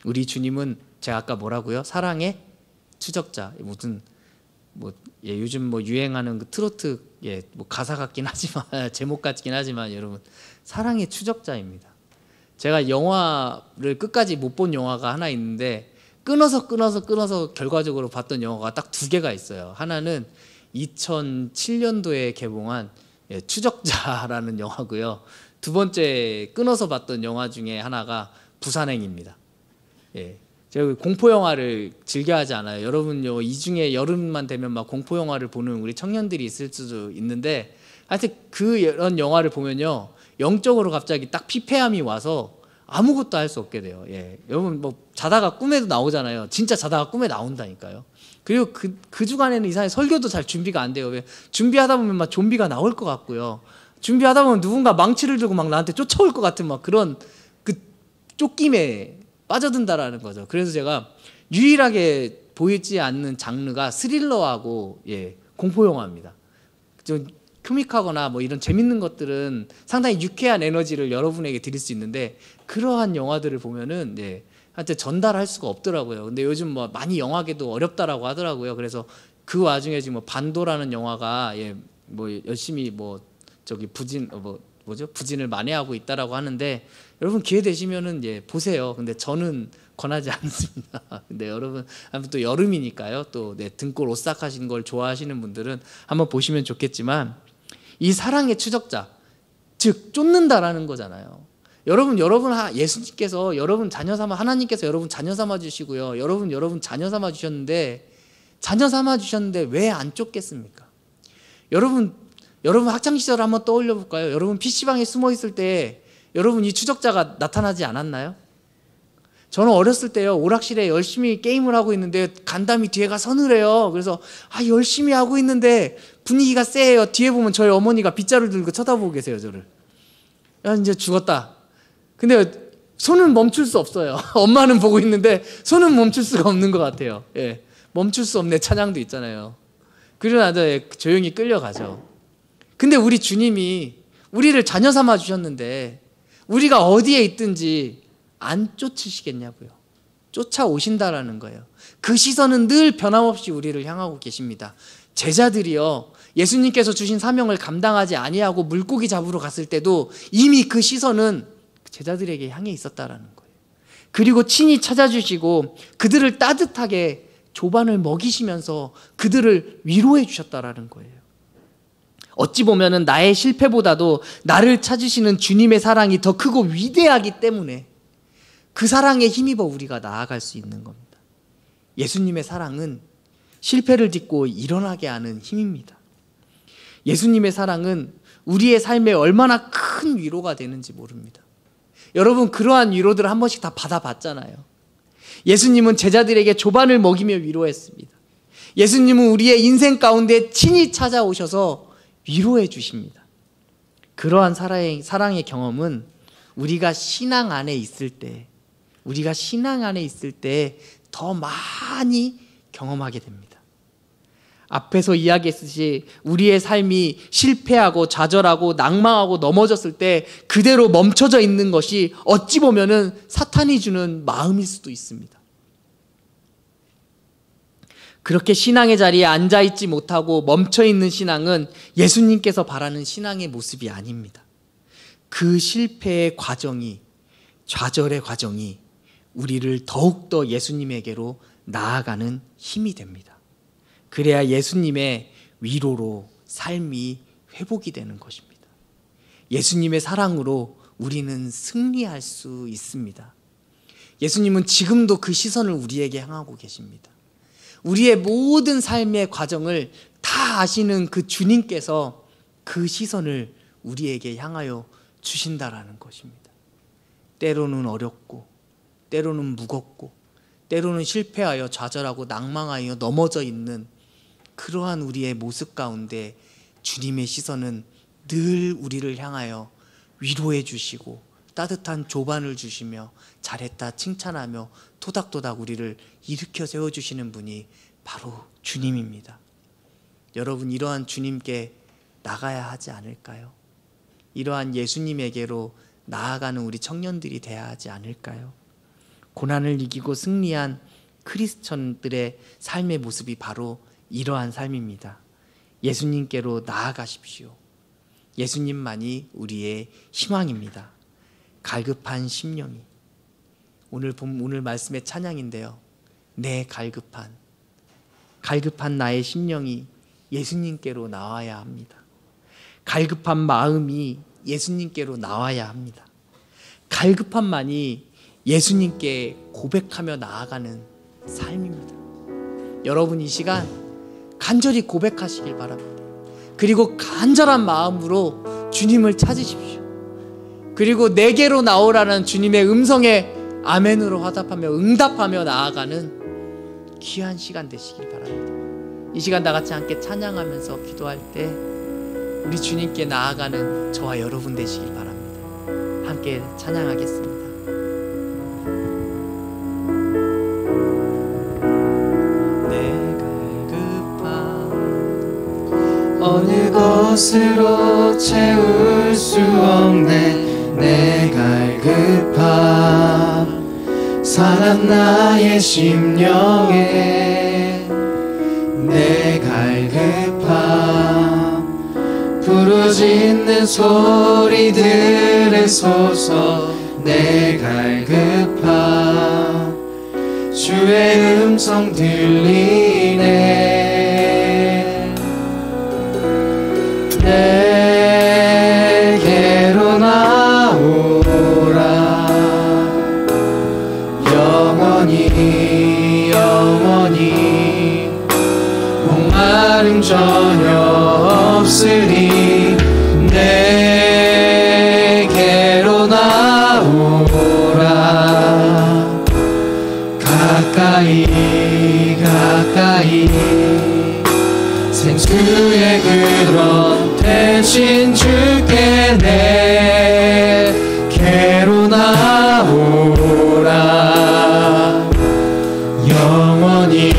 우리 주님은 제가 아까 뭐라고요? 사랑의 추적자. 무슨 요즘 유행하는 그 트로트 가사 같긴 하지만 제목 같긴 하지만 여러분 사랑의 추적자입니다. 제가 영화를 끝까지 못 본 영화가 하나 있는데 끊어서 결과적으로 봤던 영화가 딱 두 개가 있어요. 하나는 2007년도에 개봉한 추적자라는 영화고요. 두 번째 끊어서 봤던 영화 중에 하나가 부산행입니다. 제가 공포 영화를 즐겨하지 않아요. 여러분요, 이 중에 여름만 되면 막 공포 영화를 보는 우리 청년들이 있을 수도 있는데, 하여튼 그런 영화를 보면요, 영적으로 갑자기 딱 피폐함이 와서 아무것도 할 수 없게 돼요. 여러분 뭐 자다가 꿈에도 나오잖아요. 진짜 자다가 꿈에 나온다니까요. 그리고 그 주간에는 이상하게 설교도 잘 준비가 안 돼요. 왜? 준비하다 보면 막 좀비가 나올 것 같고요. 준비하다 보면 누군가 망치를 들고 막 나한테 쫓아올 것 같은 막 그런 그 쫓김에 빠져든다라는 거죠. 그래서 제가 유일하게 보이지 않는 장르가 스릴러하고 공포 영화입니다. 좀 코믹하거나 뭐 이런 재밌는 것들은 상당히 유쾌한 에너지를 여러분에게 드릴 수 있는데, 그러한 영화들을 보면은 한테 전달할 수가 없더라고요. 근데 요즘 뭐 많이 영화계도 어렵다라고 하더라고요. 그래서 그 와중에 지금 뭐 반도라는 영화가 뭐 열심히 뭐 저기 부진을 만회하고 있다라고 하는데, 여러분 기회 되시면은 보세요. 근데 저는 권하지 않습니다. 근데 여러분 아무튼 또 여름이니까요. 또 등골 오싹하신 걸 좋아하시는 분들은 한번 보시면 좋겠지만, 이 사랑의 추적자, 즉 쫓는다라는 거잖아요. 여러분 예수님께서 여러분 자녀 삼아, 하나님께서 여러분 자녀 삼아 주시고요. 여러분 자녀 삼아 주셨는데 왜 안 쫓겠습니까? 여러분 학창 시절 한번 떠올려 볼까요? 여러분 PC방에 숨어 있을 때 여러분 이 추적자가 나타나지 않았나요? 저는 어렸을 때요, 오락실에 열심히 게임을 하고 있는데 간담이 뒤에가 서늘해요. 그래서 열심히 하고 있는데 분위기가 쎄해요. 뒤에 보면 저희 어머니가 빗자루 들고 쳐다보고 계세요, 저를. 이제 죽었다. 근데 손은 멈출 수 없어요. 엄마는 보고 있는데 손은 멈출 수가 없는 것 같아요. 멈출 수 없네 찬양도 있잖아요. 그러나 조용히 끌려가죠. 근데 우리 주님이 우리를 자녀 삼아 주셨는데 우리가 어디에 있든지 안 쫓으시겠냐고요. 쫓아오신다라는 거예요. 그 시선은 늘 변함없이 우리를 향하고 계십니다. 제자들이요, 예수님께서 주신 사명을 감당하지 아니하고 물고기 잡으러 갔을 때도 이미 그 시선은 제자들에게 향해 있었다라는 거예요. 그리고 친히 찾아주시고 그들을 따뜻하게 조반을 먹이시면서 그들을 위로해 주셨다라는 거예요. 어찌 보면은 나의 실패보다도 나를 찾으시는 주님의 사랑이 더 크고 위대하기 때문에 그 사랑에 힘입어 우리가 나아갈 수 있는 겁니다. 예수님의 사랑은 실패를 딛고 일어나게 하는 힘입니다. 예수님의 사랑은 우리의 삶에 얼마나 큰 위로가 되는지 모릅니다. 여러분 그러한 위로들을 한 번씩 다 받아봤잖아요. 예수님은 제자들에게 조반을 먹이며 위로했습니다. 예수님은 우리의 인생 가운데 친히 찾아오셔서 위로해 주십니다. 그러한 사랑의 경험은 우리가 신앙 안에 있을 때 더 많이 경험하게 됩니다. 앞에서 이야기했듯이 우리의 삶이 실패하고 좌절하고 낭망하고 넘어졌을 때 그대로 멈춰져 있는 것이 어찌 보면은 사탄이 주는 마음일 수도 있습니다. 그렇게 신앙의 자리에 앉아있지 못하고 멈춰있는 신앙은 예수님께서 바라는 신앙의 모습이 아닙니다. 그 실패의 과정이, 좌절의 과정이 우리를 더욱더 예수님에게로 나아가는 힘이 됩니다. 그래야 예수님의 위로로 삶이 회복이 되는 것입니다. 예수님의 사랑으로 우리는 승리할 수 있습니다. 예수님은 지금도 그 시선을 우리에게 향하고 계십니다. 우리의 모든 삶의 과정을 다 아시는 그 주님께서 그 시선을 우리에게 향하여 주신다라는 것입니다. 때로는 어렵고, 때로는 무겁고, 때로는 실패하여 좌절하고 낭망하여 넘어져 있는 그러한 우리의 모습 가운데 주님의 시선은 늘 우리를 향하여 위로해 주시고 따뜻한 조반을 주시며 잘했다 칭찬하며 토닥토닥 우리를 일으켜 세워주시는 분이 바로 주님입니다. 여러분 이러한 주님께 나가야 하지 않을까요? 이러한 예수님에게로 나아가는 우리 청년들이 돼야 하지 않을까요? 고난을 이기고 승리한 크리스천들의 삶의 모습이 바로 이러한 삶입니다. 예수님께로 나아가십시오. 예수님만이 우리의 희망입니다. 갈급한 심령이. 오늘 말씀의 찬양인데요. 내 갈급한 나의 심령이 예수님께로 나와야 합니다. 갈급한 마음이 예수님께로 나와야 합니다. 갈급함만이 예수님께 고백하며 나아가는 삶입니다. 여러분 이 시간 간절히 고백하시길 바랍니다. 그리고 간절한 마음으로 주님을 찾으십시오. 그리고 내게로 나오라는 주님의 음성에 아멘으로 화답하며 응답하며 나아가는 귀한 시간 되시길 바랍니다. 이 시간 다 같이 함께 찬양하면서 기도할 때 우리 주님께 나아가는 저와 여러분 되시길 바랍니다. 함께 찬양하겠습니다. 어느 것으로 채울 수 없네 내 갈급함 상한 나의 심령에 내 갈급함 부르짖는 소리들에서서 내 갈급함 주의 음성 들리네 내게로 나오라 영원히 목마름 전혀 없으니 내게로 나오라 가까이 생수의 그런 대신 주께 내게로 나오라 영원히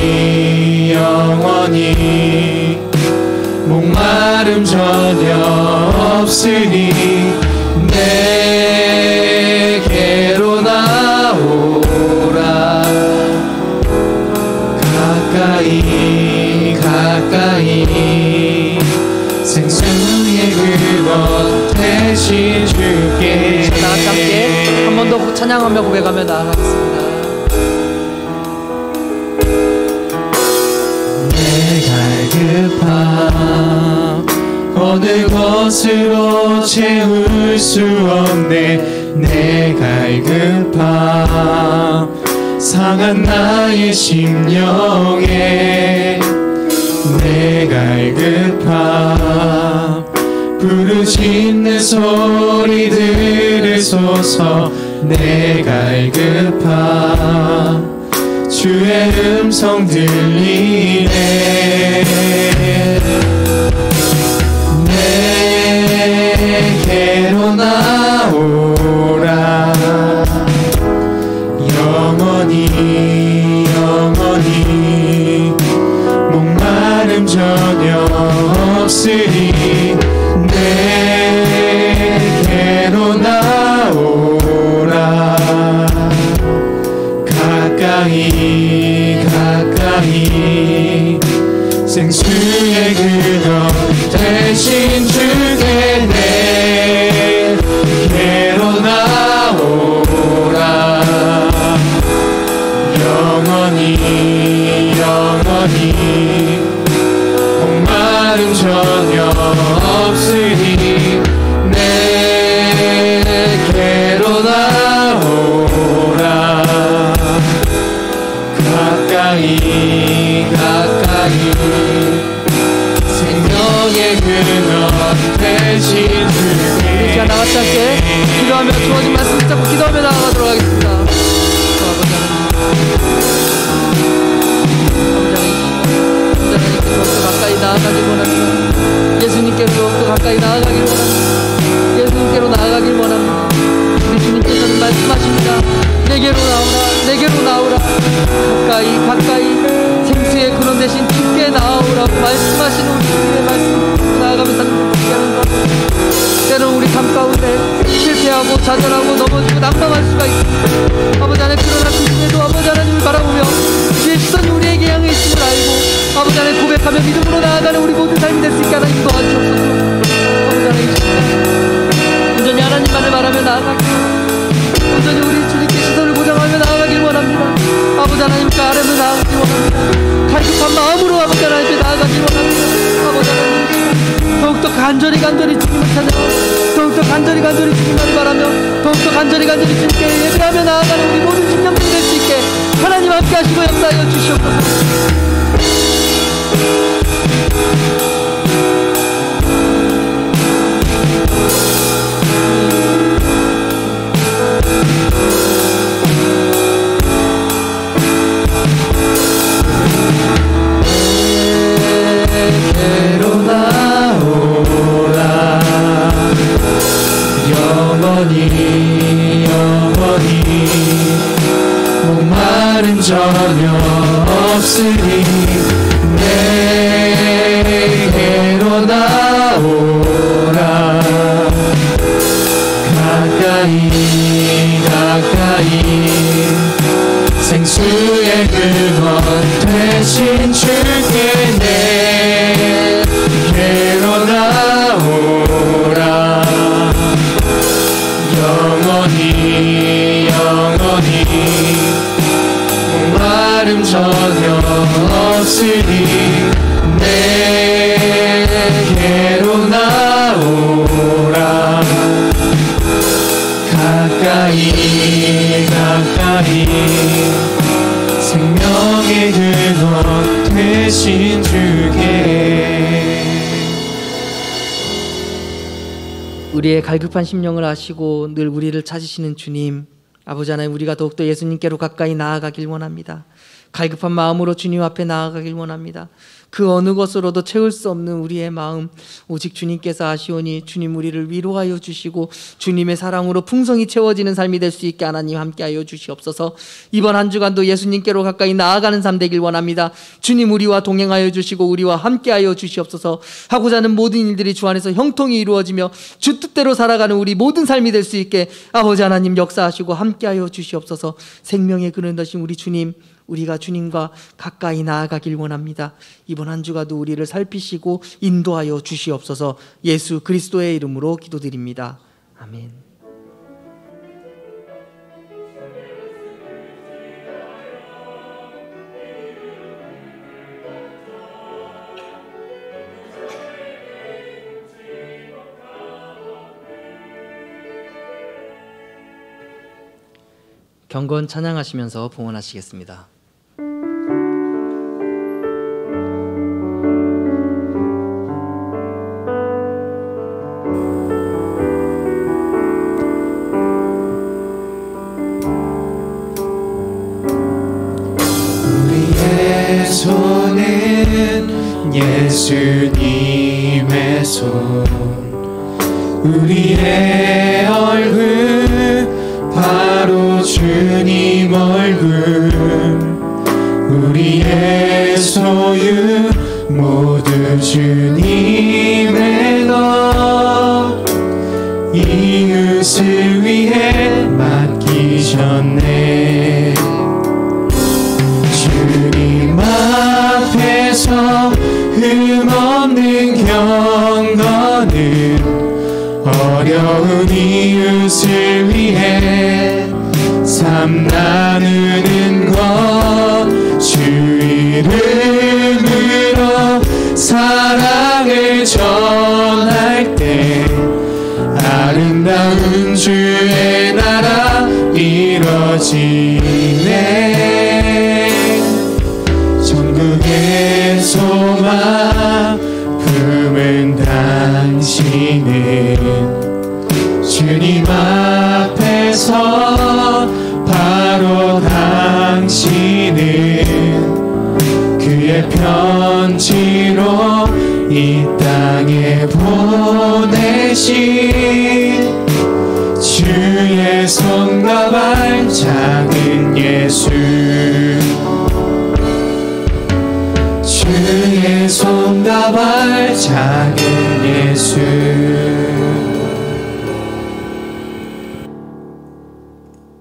목마름 전혀 없으니 내게로 나오라 가까이 생수의 그것 대신 주께 다 같이 함께 한 번 더 찬양하며 고백하며 나아가겠습니다. 내 갈급함 어느 것으로 채울 수 없네 내 갈급함 상한 나의 심령에 내 갈급함 부르짖는 소리들에서서 내 갈급함 주의 음성 들리네 내게로 나오라 영원히 목마름 전혀 없으니 내게로 나오라 가까이 생수의 그것 대신 주께 내게로 나오라 영원히 목마름 전혀 없으니 내게로 나오라 가까이 생명의 그것 대신 주께 자, 나같이 함께 기도하며 주어진 말씀 붙잡고 기도하며 나아가도록 하겠습니다. 가까이 나아가길 원합니다. 예수님께로 더 가까이 나아가길 원합니다. 예수님께로 나아가길 원합니다. 우리 주님께서는 말씀하십니다. 내게로 나오라 가까이 생수의 근원 대신 주께 나오라고 말씀하시는 우리 주님의 말씀 나아가면서 하는 것 때로는 우리 삶 가운데 실패하고 좌절하고 넘어지고 난감할 수가 있습니다. 아버지 하나님 그러나 그 중에도 아버지 하나님을 바라보며 주의 시선이 우리에게 향해 있음을 알고 아버지 하나님 고백하며 믿음으로 나아가는 우리 모든 삶이 될 수 있게 하나님 도와주옵소서. 아버지 하나님 온전히 하나님만을 바라며 나아가길 온전히 우리 주님께 시선을 고정하며 나아가길 원합니다. 아버지 하나님 그 아래로 나아가 갈급한 마음으로 아버지 하나님 앞에 나아가길 원합니다. 아버지 하나님 더욱더 간절히 주님을 찾아 더욱더 간절히 주님을 바라며 더욱더 간절히 주님께 예배하며 나아가는 우리 모든 심령들이 될 수 있게 하나님 함께 하시고 역사하여 주시옵소서. 내게로 나오라 영원히 목마름 전혀 없으니 내게로 나오라 가까이 생수의 근원 되신 주께 내게로 나오라 영원히 목마름 전혀 없으니 내게로 나오라 가까이 생명의 근원 되신 주께 우리의 갈급한 심령을 아시고 늘 우리를 찾으시는 주님, 아버지 하나님, 우리가 더욱더 예수님께로 가까이 나아가길 원합니다. 갈급한 마음으로 주님 앞에 나아가길 원합니다. 그 어느 것으로도 채울 수 없는 우리의 마음, 오직 주님께서 아시오니 주님 우리를 위로하여 주시고 주님의 사랑으로 풍성히 채워지는 삶이 될 수 있게 하나님 함께하여 주시옵소서. 이번 한 주간도 예수님께로 가까이 나아가는 삶 되길 원합니다. 주님 우리와 동행하여 주시고 우리와 함께하여 주시옵소서. 하고자 하는 모든 일들이 주 안에서 형통이 이루어지며 주 뜻대로 살아가는 우리 모든 삶이 될 수 있게 아버지 하나님 역사하시고 함께하여 주시옵소서. 생명의 근원 되신 우리 주님, 우리가 주님과 가까이 나아가길 원합니다. 이번 한 주간도 우리를 살피시고 인도하여 주시옵소서. 예수 그리스도의 이름으로 기도드립니다. 아멘. 경건 찬양하시면서 봉헌하시겠습니다. 우리의 손은 예수님의 손 우리의 얼굴 바로 주님 얼굴 우리의 소유 모두 주님의 것 이웃을 위해 맡기셨네 주님 앞에서 흠없는 경건은 어려운 이웃을 위해 삶 나누는 것 주 이름으로 사랑을 전할 때 아름다운 주의 나라 이뤄지네 전국의 소망 품은 당신은 주님 앞에서 바로 당신은 그의 편지로 이 땅에 보내신 주의 손과 발 작은 예수 주의 손과 발 작은 예수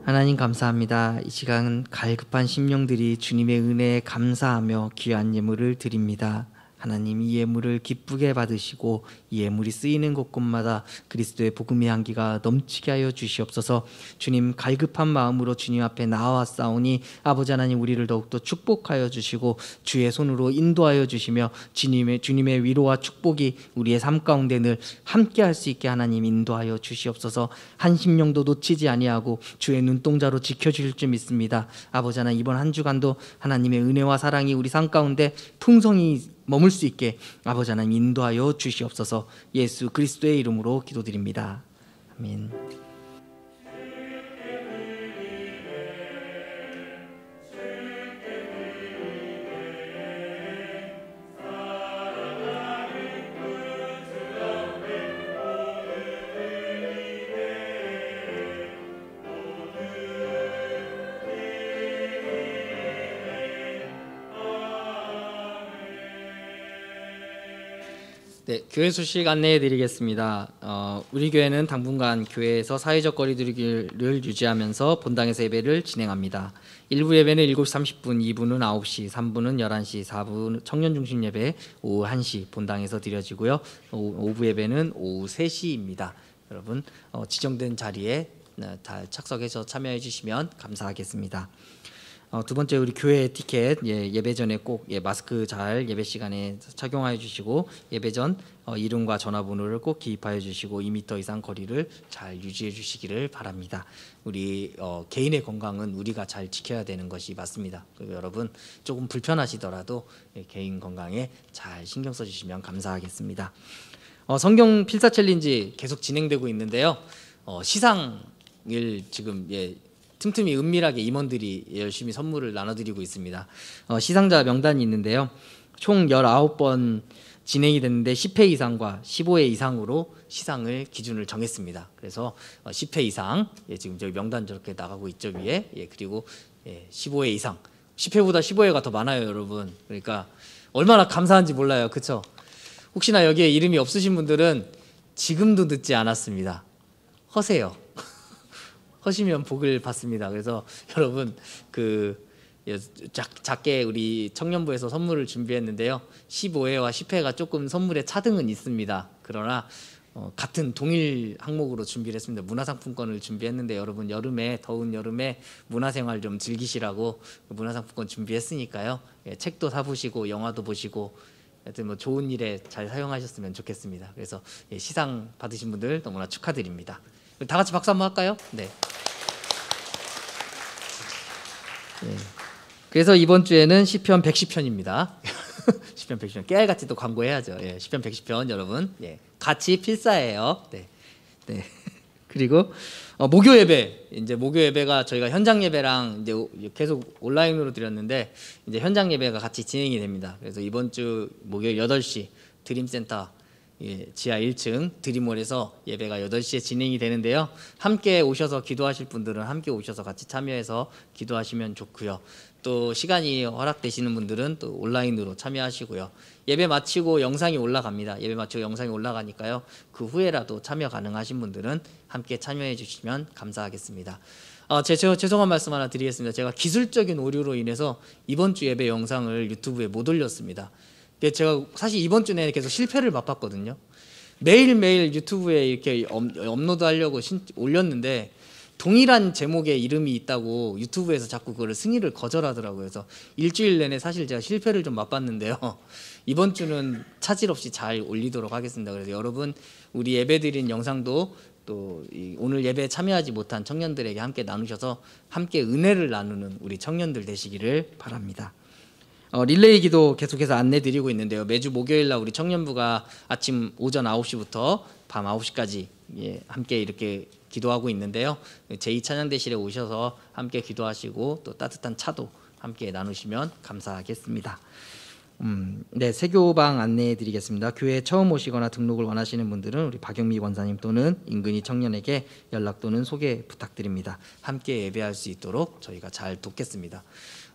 하나님 감사합니다. 이 시간 갈급한 심령들이 주님의 은혜에 감사하며 귀한 예물을 드립니다. 하나님 이 예물을 기쁘게 받으시고 이 예물이 쓰이는 곳곳마다 그리스도의 복음의 향기가 넘치게 하여 주시옵소서. 주님, 갈급한 마음으로 주님 앞에 나아왔사오니 아버지 하나님 우리를 더욱더 축복하여 주시고 주의 손으로 인도하여 주시며 주님의 위로와 축복이 우리의 삶 가운데 늘 함께할 수 있게 하나님 인도하여 주시옵소서. 한 심령도 놓치지 아니하고 주의 눈동자로 지켜주실 줄 믿습니다. 아버지 하나님 이번 한 주간도 하나님의 은혜와 사랑이 우리 삶 가운데 풍성히 머물 수 있게 아버지 하나님 인도하여 주시옵소서. 예수 그리스도의 이름으로 기도드립니다. 아멘. 네, 교회 소식 안내해 드리겠습니다. 우리 교회는 당분간 교회에서 사회적 거리두기를 유지하면서 본당에서 예배를 진행합니다. 1부 예배는 7시 30분, 2부는 9시, 3부는 11시, 4부 청년 중심 예배 오후 1시 본당에서 드려지고요. 오후 예배는 오후 3시입니다. 여러분 지정된 자리에 다 착석해서 참여해 주시면 감사하겠습니다. 두 번째, 우리 교회 티켓 예배 전에 꼭 마스크 잘 예배 시간에 착용하여 주시고 예배 전 이름과 전화번호를 꼭 기입하여 주시고 2m 이상 거리를 잘 유지해 주시기를 바랍니다. 우리 개인의 건강은 우리가 잘 지켜야 되는 것이 맞습니다. 그리고 여러분 조금 불편하시더라도 개인 건강에 잘 신경 써주시면 감사하겠습니다. 성경 필사 챌린지 계속 진행되고 있는데요. 시상을 지금 틈틈이 은밀하게 임원들이 열심히 선물을 나눠드리고 있습니다. 시상자 명단이 있는데요. 총 19번 진행이 됐는데 10회 이상과 15회 이상으로 시상을 기준을 정했습니다. 그래서 10회 이상, 지금 저희 명단 저렇게 나가고 있죠 위에. 그리고 15회 이상, 10회보다 15회가 더 많아요, 여러분. 그러니까 얼마나 감사한지 몰라요, 그렇죠? 혹시나 여기에 이름이 없으신 분들은 지금도 늦지 않았습니다. 허세요. 허시면 복을 받습니다. 그래서 여러분 작게 우리 청년부에서 선물을 준비했는데요. 15회와 10회가 조금 선물의 차등은 있습니다. 그러나 같은 동일 항목으로 준비를 했습니다. 문화상품권을 준비했는데 여러분 더운 여름에 문화생활 좀 즐기시라고 문화상품권 준비했으니까요. 책도 사보시고 영화도 보시고 하여튼 좋은 일에 잘 사용하셨으면 좋겠습니다. 그래서 시상 받으신 분들 너무나 축하드립니다. 다 같이 박수 한번 할까요? 네. 그래서 이번 주에는 시편 110편입니다. 시편 110편 깨알같이 또 광고해야죠. 시편 110편 여러분 같이 필사해요. 네. 그리고 목요 예배, 이제 목요 예배가 저희가 현장 예배랑 이제 계속 온라인으로 드렸는데 이제 현장 예배가 같이 진행이 됩니다. 그래서 이번 주 목요일 8시 드림센터 지하 1층 드림홀에서 예배가 8시에 진행이 되는데요. 함께 오셔서 기도하실 분들은 함께 오셔서 같이 참여해서 기도하시면 좋고요. 또 시간이 허락되시는 분들은 또 온라인으로 참여하시고요. 예배 마치고 영상이 올라갑니다. 예배 마치고 영상이 올라가니까요. 그 후에라도 참여 가능하신 분들은 함께 참여해 주시면 감사하겠습니다. 제가 죄송한 말씀 하나 드리겠습니다. 제가 기술적인 오류로 인해서 이번 주 예배 영상을 유튜브에 못 올렸습니다. 제가 사실 이번 주 내내 계속 실패를 맛봤거든요. 매일매일 유튜브에 이렇게 업로드하려고 올렸는데 동일한 제목의 이름이 있다고 유튜브에서 자꾸 그걸 승인을 거절하더라고요. 그래서 일주일 내내 사실 제가 실패를 좀 맛봤는데요. 이번 주는 차질 없이 잘 올리도록 하겠습니다. 그래서 여러분 우리 예배드린 영상도 또 오늘 예배에 참여하지 못한 청년들에게 함께 나누셔서 함께 은혜를 나누는 우리 청년들 되시기를 바랍니다. 릴레이 기도 계속해서 안내드리고 있는데요. 매주 목요일날 우리 청년부가 오전 9시부터 밤 9시까지 함께 이렇게 기도하고 있는데요. 제2찬양대실에 오셔서 함께 기도하시고 또 따뜻한 차도 함께 나누시면 감사하겠습니다. 세교방 안내해 드리겠습니다. 교회에 처음 오시거나 등록을 원하시는 분들은 우리 박영미 권사님 또는 인근이 청년에게 연락 또는 소개 부탁드립니다. 함께 예배할 수 있도록 저희가 잘 돕겠습니다.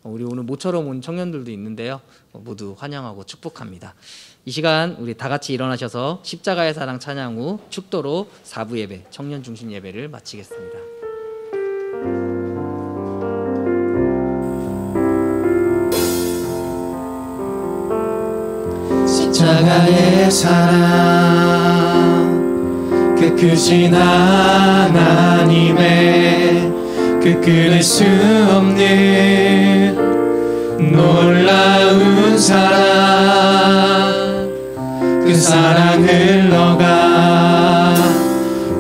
우리 오늘 모처럼 온 청년들도 있는데요. 모두 환영하고 축복합니다. 이 시간 우리 다 같이 일어나셔서 십자가의 사랑 찬양 후 축도로 4부 예배, 청년 중심 예배를 마치겠습니다. 십자가의 사랑 그 크신 하나님의 그 끊을 수 없는 놀라운 사랑 그 사랑 흘러가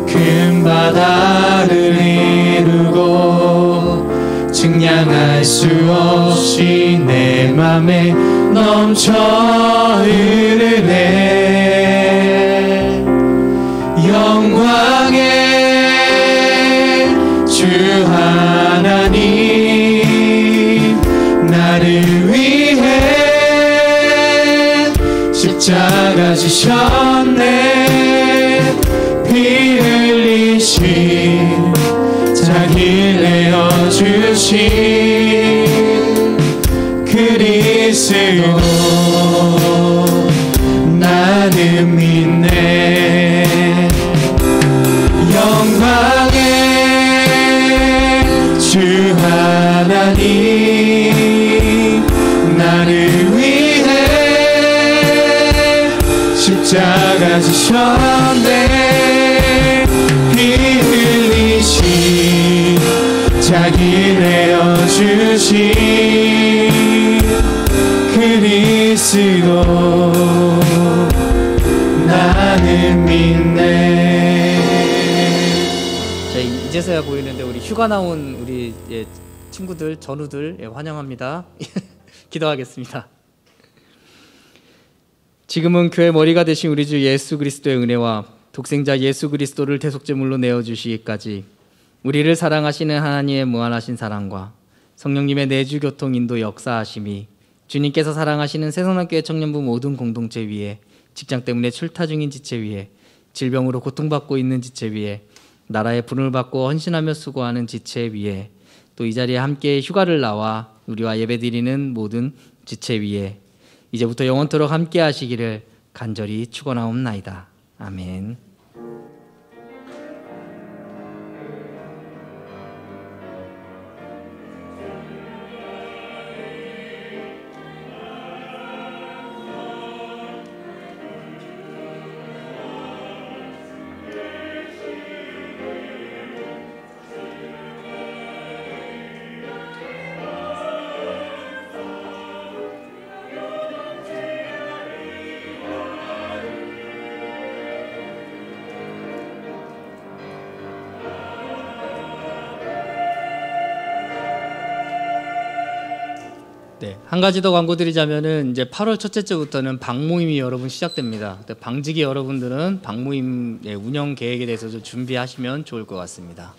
큰 바다를 이루고 측량할 수 없이 내 맘에 넘쳐 흐르네. 영광의 주 하나님 나를 위해 십자가 지셨네. 피 흘리신 자기 내어주신 그리스도 나는 믿네. 영광의 주 하나님 나를 위해 십자가 지셨네. 피 흘리신 자기 내어주신 그리스도 나는 믿네. 자, 이제서야 보이는데 우리 휴가 나온 우리 친구들, 전우들 환영합니다. 기도하겠습니다. 지금은 교회 머리가 되신 우리 주 예수 그리스도의 은혜와 독생자 예수 그리스도를 대속제물로 내어주시기까지 우리를 사랑하시는 하나님의 무한하신 사랑과 성령님의 내주 교통 인도 역사하심이 주님께서 사랑하시는 새성남교회 청년부 모든 공동체 위에, 직장 때문에 출타 중인 지체 위에, 질병으로 고통받고 있는 지체 위에, 나라의 분을 받고 헌신하며 수고하는 지체 위에, 또 이 자리에 함께 휴가를 나와 우리와 예배드리는 모든 지체 위에 이제부터 영원토록 함께 하시기를 간절히 축원하옵나이다. 아멘. 네, 한 가지 더 광고 드리자면은 이제 8월 첫째 주부터는 방모임이 여러분 시작됩니다. 방직이 여러분들은 방모임 운영 계획에 대해서 좀 준비하시면 좋을 것 같습니다.